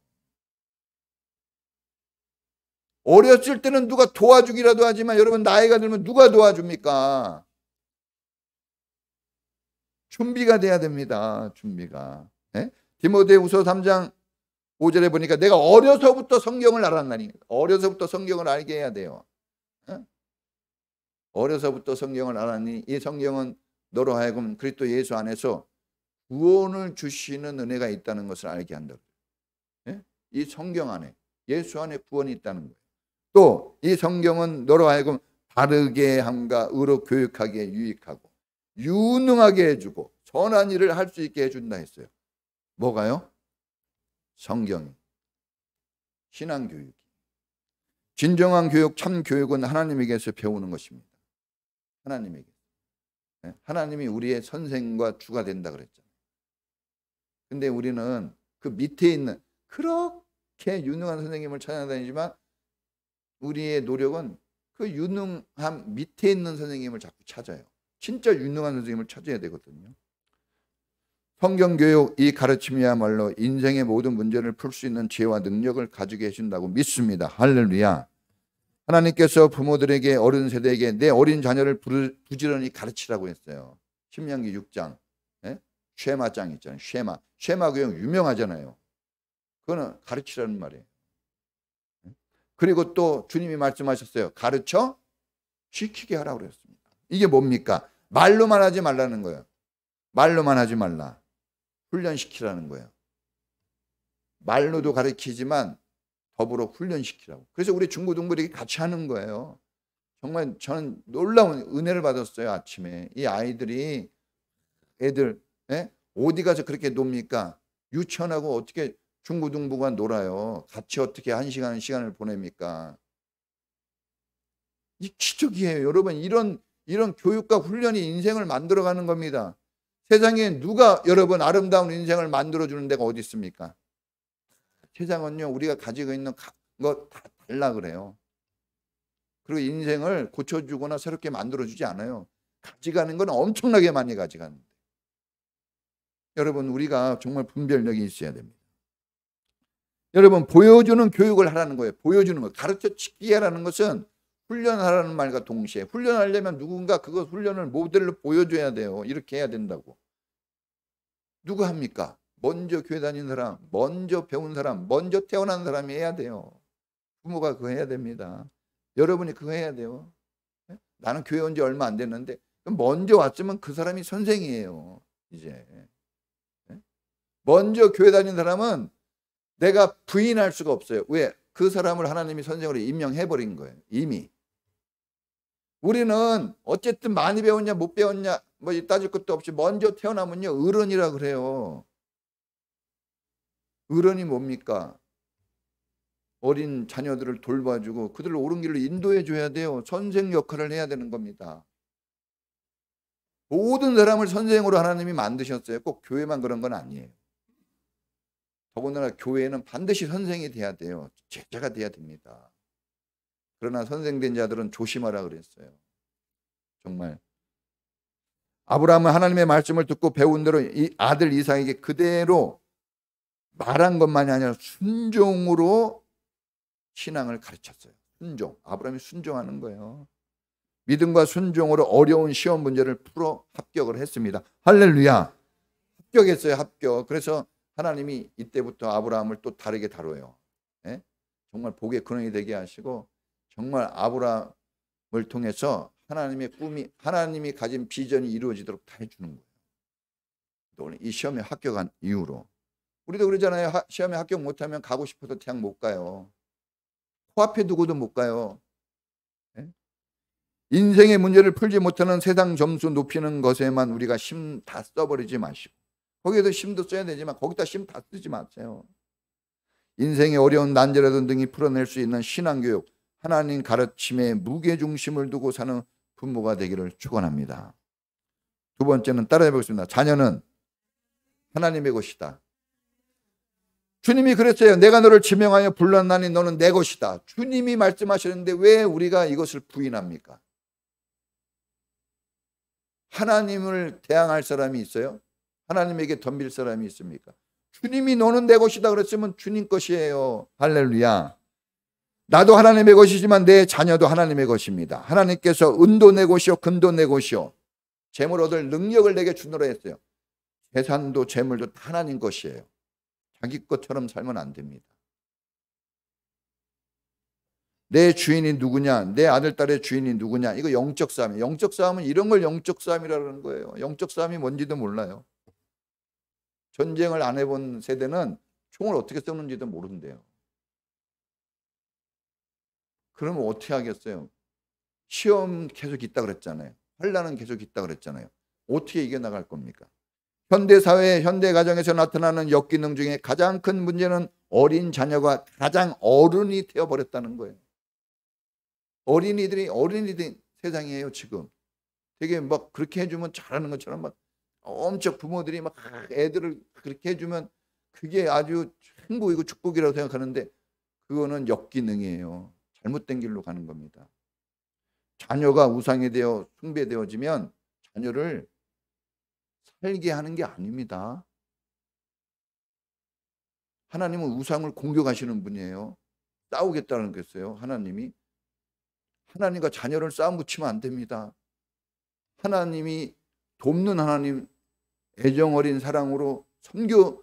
어렸을 때는 누가 도와주기라도 하지만 여러분 나이가 들면 누가 도와줍니까? 준비가 돼야 됩니다. 준비가. 네? 디모데후서 3장 5절에 보니까 내가 어려서부터 성경을 알았나니, 어려서부터 성경을 알게 해야 돼요. 네? 어려서부터 성경을 알았니 이 성경은 너로 하여금 그리스도 예수 안에서 구원을 주시는 은혜가 있다는 것을 알게 한다. 네? 이 성경 안에 예수 안에 구원이 있다는 거예요. 또 이 성경은 너로 하여금 바르게 함과 의로 교육하기에 유익하고 유능하게 해주고 선한 일을 할 수 있게 해준다 했어요. 뭐가요? 성경이. 신앙교육이. 진정한 교육, 참 교육은 하나님에게서 배우는 것입니다. 하나님에게. 하나님이 우리의 선생과 주가 된다 그랬잖아요. 근데 우리는 그 밑에 있는 그렇게 유능한 선생님을 찾아다니지만 우리의 노력은 그 유능함 밑에 있는 선생님을 자꾸 찾아요. 진짜 유능한 선생님을 찾아야 되거든요. 성경교육 이 가르침이야말로 인생의 모든 문제를 풀 수 있는 지혜와 능력을 가지게 해준다고 믿습니다. 할렐루야. 하나님께서 부모들에게 어른 세대에게 내 어린 자녀를 부지런히 가르치라고 했어요. 신명기 6장 쉐마장 있잖아요. 쉐마 교육 유명하잖아요. 그거는 가르치라는 말이에요. 그리고 또 주님이 말씀하셨어요. 가르쳐 시키게 하라고 그랬습니다. 이게 뭡니까? 말로만 하지 말라는 거예요. 말로만 하지 말라. 훈련시키라는 거예요. 말로도 가르치지만 더불어 훈련시키라고. 그래서 우리 중고등부들이 같이 하는 거예요. 정말 저는 놀라운 은혜를 받았어요. 아침에 이 아이들이 애들 어디 가서 그렇게 놉니까? 유치원하고 어떻게 중고등부가 놀아요. 같이 어떻게 한 시간 시간을 보냅니까? 이 기적이에요. 여러분 이런 교육과 훈련이 인생을 만들어가는 겁니다. 세상에 누가 여러분 아름다운 인생을 만들어주는 데가 어디 있습니까? 세상은요 우리가 가지고 있는 거 다 달라 그래요. 그리고 인생을 고쳐주거나 새롭게 만들어주지 않아요. 가져가는 건 엄청나게 많이 가져가는데 여러분 우리가 정말 분별력이 있어야 됩니다. 여러분 보여주는 교육을 하라는 거예요. 보여주는 거. 가르쳐치기 하라는 것은 훈련하라는 말과 동시에 훈련하려면 누군가 그것 훈련을 모델로 보여줘야 돼요. 이렇게 해야 된다고. 누가 합니까? 먼저 교회 다니는 사람, 먼저 배운 사람, 먼저 태어난 사람이 해야 돼요. 부모가 그거 해야 됩니다. 여러분이 그거 해야 돼요. 나는 교회 온 지 얼마 안 됐는데 먼저 왔으면 그 사람이 선생이에요. 이제 먼저 교회 다니는 사람은 내가 부인할 수가 없어요. 왜? 그 사람을 하나님이 선생으로 임명해버린 거예요. 이미. 우리는 어쨌든 많이 배웠냐 못 배웠냐 뭐 따질 것도 없이 먼저 태어나면요 어른이라 그래요. 어른이 뭡니까? 어린 자녀들을 돌봐주고 그들을 옳은 길로 인도해 줘야 돼요. 선생 역할을 해야 되는 겁니다. 모든 사람을 선생으로 하나님이 만드셨어요. 꼭 교회만 그런 건 아니에요. 더군다나 교회는 반드시 선생이 돼야 돼요. 제자가 돼야 됩니다. 그러나 선생된 자들은 조심하라 그랬어요. 정말 아브라함은 하나님의 말씀을 듣고 배운 대로 이 아들 이삭에게 그대로 말한 것만이 아니라 순종으로 신앙을 가르쳤어요. 순종. 아브라함이 순종하는 거예요. 믿음과 순종으로 어려운 시험 문제를 풀어 합격을 했습니다. 할렐루야. 합격했어요. 합격. 그래서 하나님이 이때부터 아브라함을 또 다르게 다뤄요. 정말 복의 근원이 되게 하시고 정말 아브라함을 통해서 하나님의 꿈이 하나님이 가진 비전이 이루어지도록 다 해주는 거예요. 오늘 이 시험에 합격한 이후로 우리도 그러잖아요. 시험에 합격 못하면 가고 싶어도 대학 못 가요. 코앞에 두고도 못 가요. 인생의 문제를 풀지 못하는 세상 점수 높이는 것에만 우리가 힘 다 써버리지 마시고, 거기에도 힘도 써야 되지만 거기다 힘 다 쓰지 마세요. 인생의 어려운 난제라든 등이 풀어낼 수 있는 신앙교육, 하나님 가르침에 무게중심을 두고 사는 부모가 되기를 축원합니다. 두 번째는 따라해 보겠습니다. 자녀는 하나님의 것이다. 주님이 그랬어요. 내가 너를 지명하여 불렀나니 너는 내 것이다. 주님이 말씀하시는데 왜 우리가 이것을 부인합니까? 하나님을 대항할 사람이 있어요? 하나님에게 덤빌 사람이 있습니까? 주님이 너는 내 것이다 그랬으면 주님 것이에요. 할렐루야. 나도 하나님의 것이지만 내 자녀도 하나님의 것입니다. 하나님께서 은도 내 것이요 금도 내 것이요 재물 얻을 능력을 내게 주노라 했어요. 재산도 재물도 다 하나님 것이에요. 자기 것처럼 살면 안 됩니다. 내 주인이 누구냐, 내 아들 딸의 주인이 누구냐, 이거 영적 싸움이에요. 영적 싸움은 이런 걸 영적 싸움이라는 거예요. 영적 싸움이 뭔지도 몰라요. 전쟁을 안 해본 세대는 총을 어떻게 쏘는지도 모른대요. 그러면 어떻게 하겠어요? 시험 계속 있다 그랬잖아요. 환난은 계속 있다 그랬잖아요. 어떻게 이겨나갈 겁니까? 현대사회, 현대가정에서 나타나는 역기능 중에 가장 큰 문제는 어린 자녀가 가장 어른이 되어버렸다는 거예요. 어린이들이 세상이에요. 지금 되게 막 그렇게 해주면 잘하는 것처럼 막 엄청 부모들이 막 애들을 그렇게 해주면 그게 아주 행복이고 축복이라고 생각하는데 그거는 역기능이에요. 잘못된 길로 가는 겁니다. 자녀가 우상이 되어 숭배되어지면 자녀를 살게 하는 게 아닙니다. 하나님은 우상을 공격하시는 분이에요. 싸우겠다는 거였어요. 하나님이. 하나님과 자녀를 싸움 붙이면 안 됩니다. 하나님이 돕는 하나님, 애정 어린 사랑으로 섬겨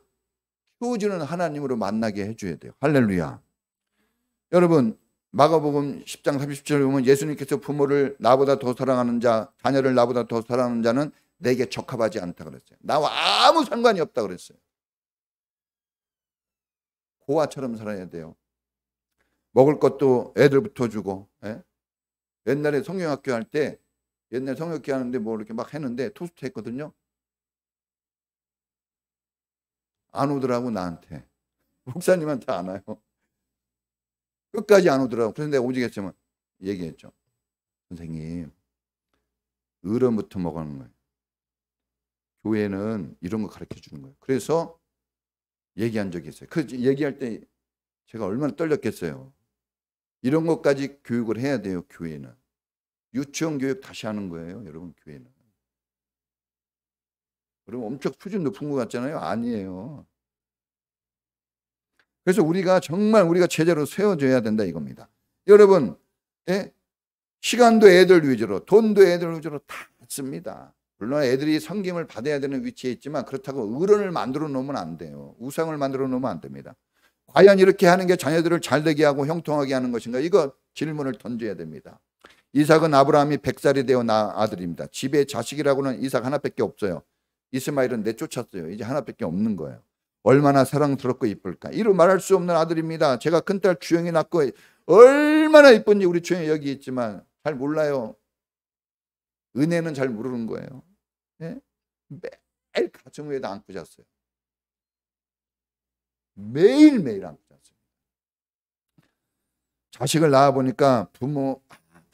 키워주는 하나님으로 만나게 해줘야 돼요. 할렐루야. 여러분, 마가복음 10장 30절에 보면 예수님께서 부모를 나보다 더 사랑하는 자, 자녀를 나보다 더 사랑하는 자는 내게 적합하지 않다 그랬어요. 나와 아무 상관이 없다 그랬어요. 고아처럼 살아야 돼요. 먹을 것도 애들부터 주고. 예? 옛날에 성경학교 할 때 옛날 성경학교 하는데 뭐 이렇게 막 했는데 토스트 했거든요. 안 오더라고 나한테. 목사님한테 안 와요. 끝까지 안 오더라고. 그래서 내가 오직 했지만 얘기했죠. 선생님, 어른부터 먹는 거예요. 교회는 이런 거 가르쳐 주는 거예요. 그래서 얘기한 적이 있어요. 그 얘기할 때 제가 얼마나 떨렸겠어요. 이런 것까지 교육을 해야 돼요. 교회는. 유치원 교육 다시 하는 거예요. 여러분, 교회는. 그럼 엄청 수준 높은 것 같잖아요. 아니에요. 그래서 우리가 정말 우리가 제자로 세워줘야 된다 이겁니다. 여러분, 시간도 애들 위주로, 돈도 애들 위주로 다 씁니다. 물론 애들이 섬김을 받아야 되는 위치에 있지만 그렇다고 어른을 만들어 놓으면 안 돼요. 우상을 만들어 놓으면 안 됩니다. 과연 이렇게 하는 게 자녀들을 잘되게 하고 형통하게 하는 것인가? 이거 질문을 던져야 됩니다. 이삭은 아브라함이 100살이 되어 낳은 아들입니다. 집에 자식이라고는 이삭 하나밖에 없어요. 이스마엘은 내쫓았어요. 이제 하나밖에 없는 거예요. 얼마나 사랑스럽고 이쁠까. 이루 말할 수 없는 아들입니다. 제가 큰딸 주영이 낳고 얼마나 이쁜지 우리 주영이 여기 있지만 잘 몰라요. 은혜는 잘 모르는 거예요. 네? 매일 가슴 위에다 안고 잤어요. 매일매일 안고 잤어요. 자식을 낳아보니까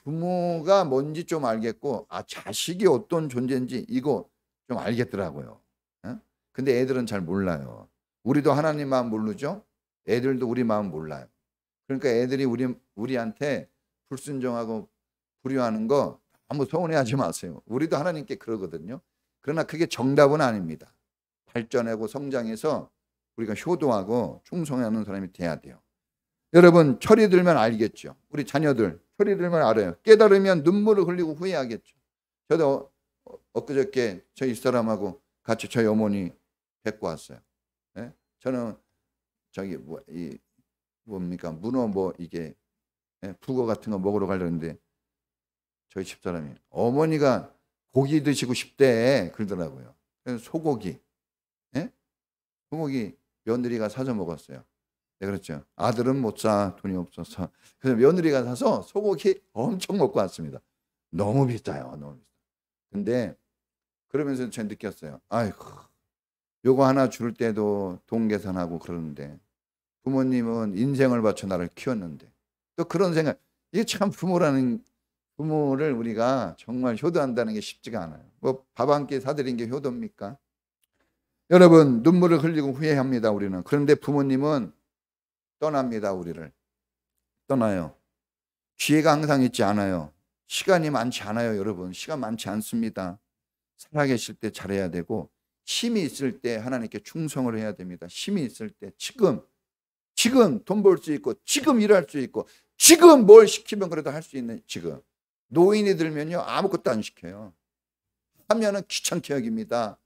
부모가 뭔지 좀 알겠고 자식이 어떤 존재인지 이거 좀 알겠더라고요. 근데 애들은 잘 몰라요. 우리도 하나님 마음 모르죠? 애들도 우리 마음 몰라요. 그러니까 애들이 우리한테 불순종하고 불효하는 거 아무 서운해하지 마세요. 우리도 하나님께 그러거든요. 그러나 그게 정답은 아닙니다. 발전하고 성장해서 우리가 효도하고 충성하는 사람이 돼야 돼요. 여러분, 철이 들면 알겠죠. 우리 자녀들 철이 들면 알아요. 깨달으면 눈물을 흘리고 후회하겠죠. 저도 엊그저께 저희 사람하고 같이 저희 어머니 뵙고 왔어요. 네? 저는 저기 뭡니까 문어 이게 북어 같은 거 먹으러 가려는데 저희 집사람이 어머니가 고기 드시고 싶대 그러더라고요. 그래서 소고기, 소고기 며느리가 사서 먹었어요. 네, 그렇죠. 아들은 못 사, 돈이 없어서. 그래서 며느리가 사서 소고기 엄청 먹고 왔습니다. 너무 비싸요. 너무 비싸. 근데 그러면서 제가 느꼈어요. 아이고, 요거 하나 줄 때도 돈 계산하고 그러는데 부모님은 인생을 바쳐 나를 키웠는데 또 그런 생각. 이게 참 부모를 우리가 정말 효도한다는 게 쉽지가 않아요. 뭐 밥 한 끼 사드린 게 효도입니까? 여러분, 눈물을 흘리고 후회합니다. 우리는. 그런데 부모님은 떠납니다. 우리를 떠나요. 기회가 항상 있지 않아요. 시간이 많지 않아요. 여러분, 시간 많지 않습니다. 살아계실 때 잘해야 되고 힘이 있을 때 하나님께 충성을 해야 됩니다. 힘이 있을 때 지금 돈 벌 수 있고 지금 일할 수 있고 지금 뭘 시키면 그래도 할 수 있는 지금. 노인이 들면요 아무것도 안 시켜요. 하면은 귀찮게 여깁니다.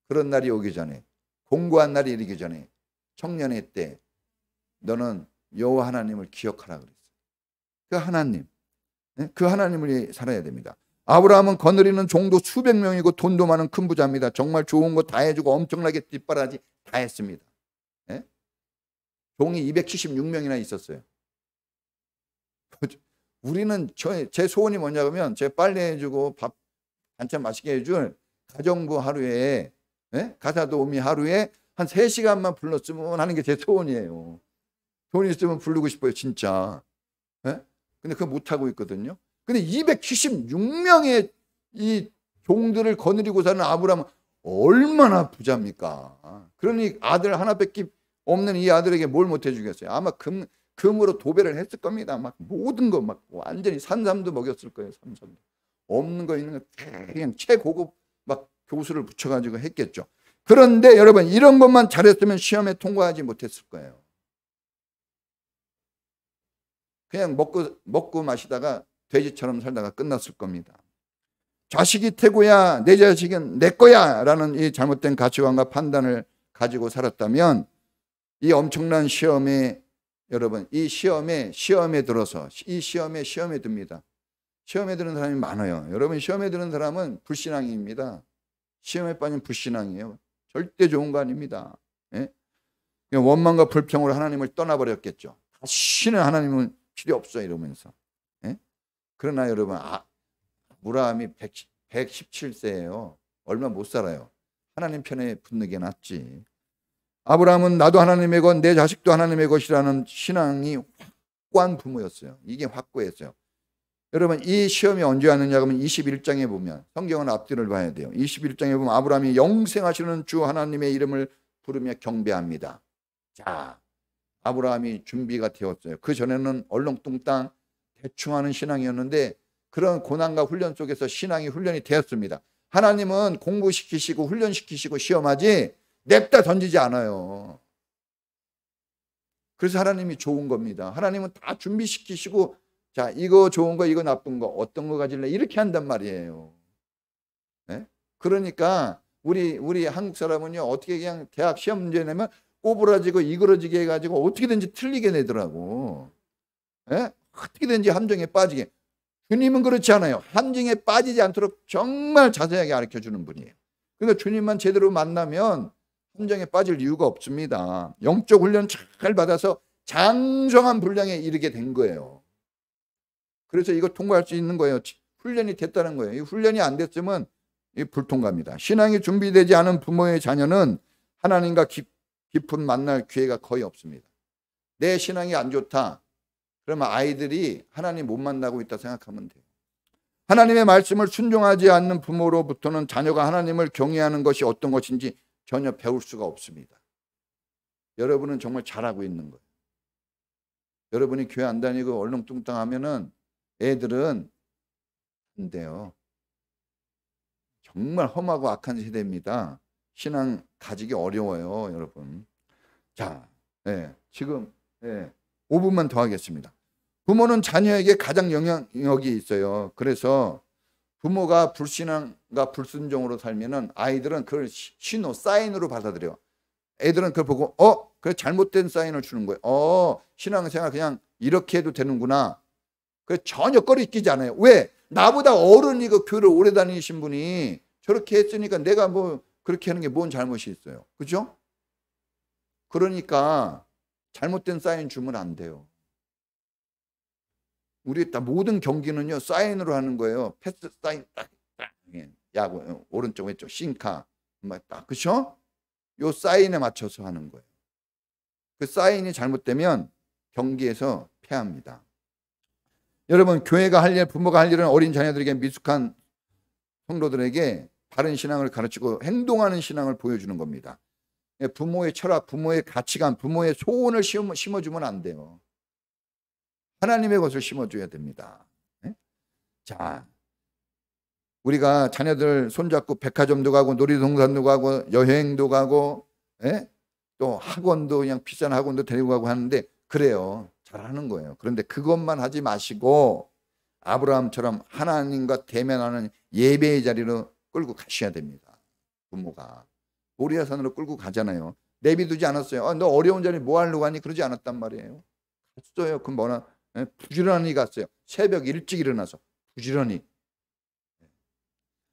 그런 날이 오기 전에, 공고한 날이 이르기 전에 청년의 때 너는 여호와 하나님을 기억하라 그랬어요. 그 하나님, 그 하나님을 살아야 됩니다. 아브라함은 거느리는 종도 수백 명이고 돈도 많은 큰 부자입니다. 정말 좋은 거 다 해주고 엄청나게 뒷바라지 다 했습니다. 종이 276명이나 있었어요. 우리는 제 소원이 뭐냐면 제 빨래해주고 밥 반찬 맛있게 해줄 가정부 하루에 가사도우미 하루에 한 3시간만 불렀으면 하는 게 제 소원이에요. 돈 있으면 부르고 싶어요 진짜. 근데 그거 못하고 있거든요. 근데 276명의 이 종들을 거느리고 사는 아브라함은 얼마나 부자입니까? 그러니 아들 하나밖에 없는 이 아들에게 뭘 못해 주겠어요? 아마 금으로 도배를 했을 겁니다. 막 모든 거 막 완전히 산삼도 먹였을 거예요. 산삼도. 없는 거 있는 거 그냥 최고급 막 교수를 붙여가지고 했겠죠. 그런데 여러분 이런 것만 잘했으면 시험에 통과하지 못했을 거예요. 그냥 먹고 마시다가 돼지처럼 살다가 끝났을 겁니다. 자식이 태고야 내 자식은 내 거야 라는 이 잘못된 가치관과 판단을 가지고 살았다면 이 엄청난 시험에 여러분 이 시험에 들어서 이 시험에 듭니다. 시험에 드는 사람이 많아요. 여러분 시험에 드는 사람은 불신앙입니다. 시험에 빠진 불신앙이에요. 절대 좋은 거 아닙니다. 원망과 불평으로 하나님을 떠나버렸겠죠. 다시는 하나님은 필요 없어 이러면서. 그러나 여러분 아브라함이 117세예요. 얼마 못 살아요. 하나님 편에 붙는 게 낫지. 아브라함은 나도 하나님의 것 내 자식도 하나님의 것이라는 신앙이 확고한 부모였어요. 이게 확고했어요. 여러분 이 시험이 언제 왔느냐 하면 21장에 보면 성경은 앞뒤를 봐야 돼요. 21장에 보면 아브라함이 영생하시는 주 하나님의 이름을 부르며 경배합니다. 자, 아브라함이 준비가 되었어요. 그 전에는 얼렁뚱땅 대충 하는 신앙이었는데 그런 고난과 훈련 속에서 신앙이 훈련이 되었습니다. 하나님은 공부시키시고 훈련시키시고 시험하지 냅다 던지지 않아요. 그래서 하나님이 좋은 겁니다. 하나님은 다 준비시키시고 자 이거 좋은 거 이거 나쁜 거 어떤 거 가질래 이렇게 한단 말이에요. 그러니까 우리 한국 사람은요 어떻게 그냥 대학 시험 문제 내면 꼬부라지고 이그러지게 해가지고 어떻게든지 틀리게 내더라고. 어떻게든지 함정에 빠지게. 주님은 그렇지 않아요. 함정에 빠지지 않도록 정말 자세하게 가르쳐주는 분이에요. 그러니까 주님만 제대로 만나면 함정에 빠질 이유가 없습니다. 영적 훈련 잘 받아서 장성한 분량에 이르게 된 거예요. 그래서 이거 통과할 수 있는 거예요. 훈련이 됐다는 거예요. 이 훈련이 안 됐으면 이 불통과입니다. 신앙이 준비되지 않은 부모의 자녀는 하나님과 깊은 만날 기회가 거의 없습니다. 내 신앙이 안 좋다. 그러면 아이들이 하나님 못 만나고 있다 생각하면 돼요. 하나님의 말씀을 순종하지 않는 부모로부터는 자녀가 하나님을 경외하는 것이 어떤 것인지 전혀 배울 수가 없습니다. 여러분은 정말 잘하고 있는 거예요. 여러분이 교회 안 다니고 얼렁뚱땅하면은 애들은 안 돼요. 정말 험하고 악한 세대입니다. 신앙 가지기 어려워요, 여러분. 자, 지금 5분만 더 하겠습니다. 부모는 자녀에게 가장 영향력이 있어요. 그래서 부모가 불신앙과 불순종으로 살면은 아이들은 그걸 신호, 사인으로 받아들여요. 애들은 그걸 보고 그래 잘못된 사인을 주는 거예요. 신앙생활 그냥 이렇게 해도 되는구나. 그래 전혀 꺼리끼지 않아요. 왜? 나보다 어른이고 교회를 오래 다니신 분이 저렇게 했으니까 내가 뭐 그렇게 하는 게 뭔 잘못이 있어요. 그죠? 그러니까 잘못된 사인 주면 안 돼요. 우리 다 모든 경기는요 사인으로 하는 거예요. 패스 사인 딱 야구 오른쪽 왼쪽 싱카 딱 그렇죠? 요 사인에 맞춰서 하는 거예요. 그 사인이 잘못되면 경기에서 패합니다. 여러분 교회가 할 일, 부모가 할 일은 어린 자녀들에게 미숙한 성도들에게 바른 신앙을 가르치고 행동하는 신앙을 보여주는 겁니다. 부모의 철학, 부모의 가치관, 부모의 소원을 심어주면 안 돼요. 하나님의 것을 심어줘야 됩니다. 자, 우리가 자녀들 손잡고 백화점도 가고 놀이동산도 가고 여행도 가고 또 학원도 그냥 비싼 학원도 데리고 가고 하는데 그래요. 잘하는 거예요. 그런데 그것만 하지 마시고 아브라함처럼 하나님과 대면하는 예배의 자리로 끌고 가셔야 됩니다. 부모가 모리아산으로 끌고 가잖아요. 내비두지 않았어요. 너 어려운 자리 뭐 하려고 하니? 그러지 않았단 말이에요. 갔어요. 그럼 뭐나 부지런히 갔어요. 새벽 일찍 일어나서 부지런히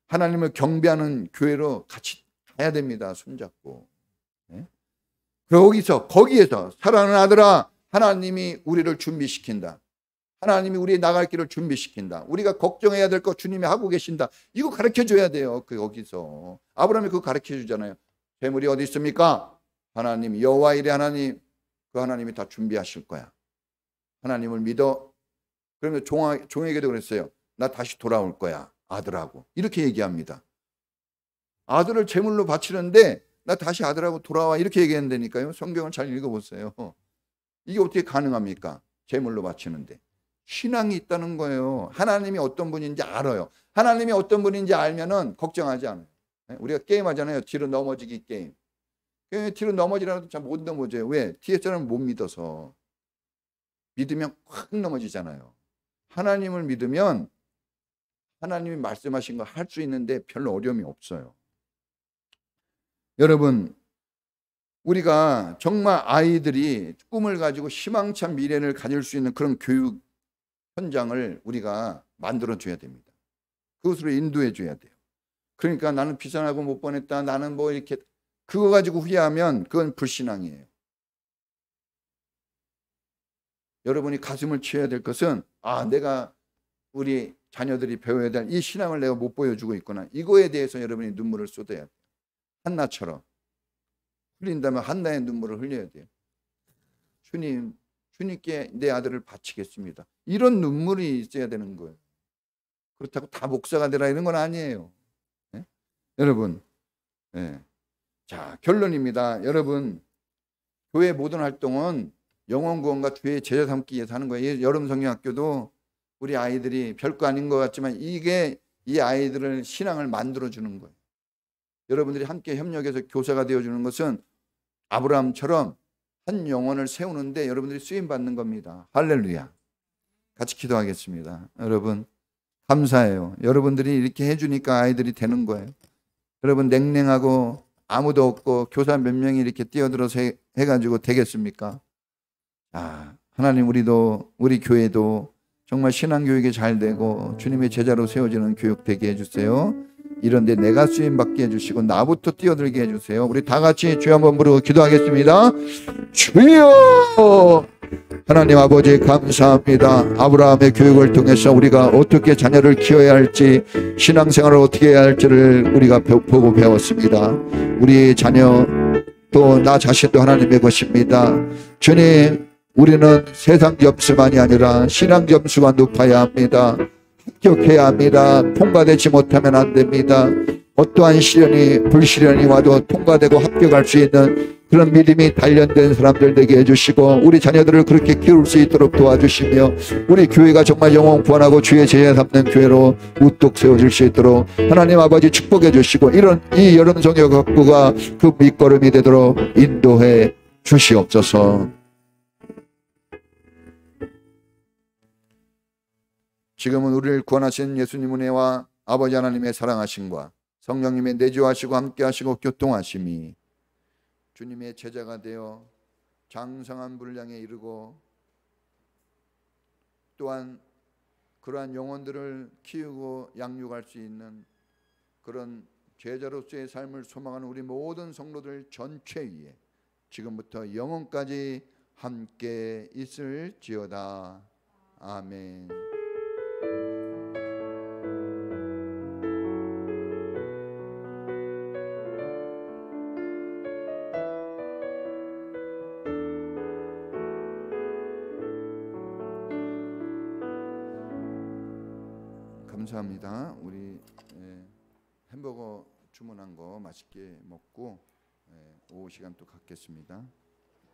하나님을 경배하는 교회로 같이 가야 됩니다. 손잡고. 거기에서 사랑하는 아들아, 하나님이 우리를 준비시킨다. 하나님이 우리의 나갈 길을 준비시킨다. 우리가 걱정해야 될 거 주님이 하고 계신다. 이거 가르쳐줘야 돼요. 거기서 아브라함이 그거 가르쳐주잖아요. 재물이 어디 있습니까? 하나님 여호와이레 하나님, 그 하나님이 다 준비하실 거야. 하나님을 믿어. 그러면 종에게도 그랬어요. 나 다시 돌아올 거야 아들하고. 이렇게 얘기합니다. 아들을 제물로 바치는데 나 다시 아들하고 돌아와 이렇게 얘기한다니까요. 성경을 잘 읽어보세요. 이게 어떻게 가능합니까? 제물로 바치는데. 신앙이 있다는 거예요. 하나님이 어떤 분인지 알아요. 하나님이 어떤 분인지 알면은 걱정하지 않아요. 우리가 게임하잖아요. 뒤로 넘어지기 게임. 뒤로 넘어지라도 잘 못 넘어져요. 왜? 뒤에 사람을 못 믿어서. 믿으면 확 넘어지잖아요. 하나님을 믿으면 하나님이 말씀하신 거 할 수 있는데 별로 어려움이 없어요. 여러분, 우리가 정말 아이들이 꿈을 가지고 희망찬 미래를 가질 수 있는 그런 교육 현장을 우리가 만들어줘야 됩니다. 그것으로 인도해줘야 돼요. 그러니까 나는 비싼하고 못 보냈다. 나는 뭐 이렇게 그거 가지고 후회하면 그건 불신앙이에요. 여러분이 가슴을 치어야 될 것은 내가 우리 자녀들이 배워야 될 이 신앙을 내가 못 보여주고 있구나. 이거에 대해서 여러분이 눈물을 쏟아야 돼요. 한나처럼. 흘린다면 한나의 눈물을 흘려야 돼요. 주님께 내 아들을 바치겠습니다. 이런 눈물이 있어야 되는 거예요. 그렇다고 다 목사가 되라 이런 건 아니에요. 네? 여러분, 자 결론입니다. 여러분, 교회 모든 활동은 영혼 구원과 주의 제자 삼기 위해서 하는 거예요. 여름 성경학교도 우리 아이들이 별거 아닌 것 같지만 이게 이 아이들을 신앙을 만들어주는 거예요. 여러분들이 함께 협력해서 교사가 되어주는 것은 아브라함처럼 한 영혼을 세우는데 여러분들이 쓰임받는 겁니다. 할렐루야. 같이 기도하겠습니다. 여러분 감사해요. 여러분들이 이렇게 해주니까 아이들이 되는 거예요. 여러분 냉랭하고 아무도 없고 교사 몇 명이 이렇게 뛰어들어서 해가지고 되겠습니까? 하나님 우리 교회도 정말 신앙교육이 잘 되고 주님의 제자로 세워지는 교육 되게 해주세요. 이런데 내가 쓰임받게 해주시고 나부터 뛰어들게 해주세요. 우리 다 같이 주여 한번 부르고 기도하겠습니다. 주여! 하나님 아버지 감사합니다. 아브라함의 교육을 통해서 우리가 어떻게 자녀를 키워야 할지, 신앙생활을 어떻게 해야 할지를 우리가 보고 배웠습니다. 우리 자녀 또 나 자신도 하나님의 것입니다. 주님, 우리는 세상 점수만이 아니라 신앙 점수가 높아야 합니다. 합격해야 합니다. 통과되지 못하면 안 됩니다. 어떠한 시련이 불시련이 와도 통과되고 합격할 수 있는 그런 믿음이 단련된 사람들 되게 해주시고 우리 자녀들을 그렇게 키울 수 있도록 도와주시며 우리 교회가 정말 영혼 구원하고 주의 제자 삼는 교회로 우뚝 세워질 수 있도록 하나님 아버지 축복해 주시고 이 여름 성경학교가 그 밑거름이 되도록 인도해 주시옵소서. 지금은 우리를 구원하신 예수님 은혜와 아버지 하나님의 사랑하심과 성령님의 내주하시고 함께하시고 교통하심이 주님의 제자가 되어 장성한 분량에 이르고 또한 그러한 영혼들을 키우고 양육할 수 있는 그런 제자로서의 삶을 소망하는 우리 모든 성도들 전체 위에 지금부터 영원까지 함께 있을지어다. 아멘. 감사합니다. 우리 햄버거 주문한 거 맛있게 먹고 오후 시간 또 갖겠습니다.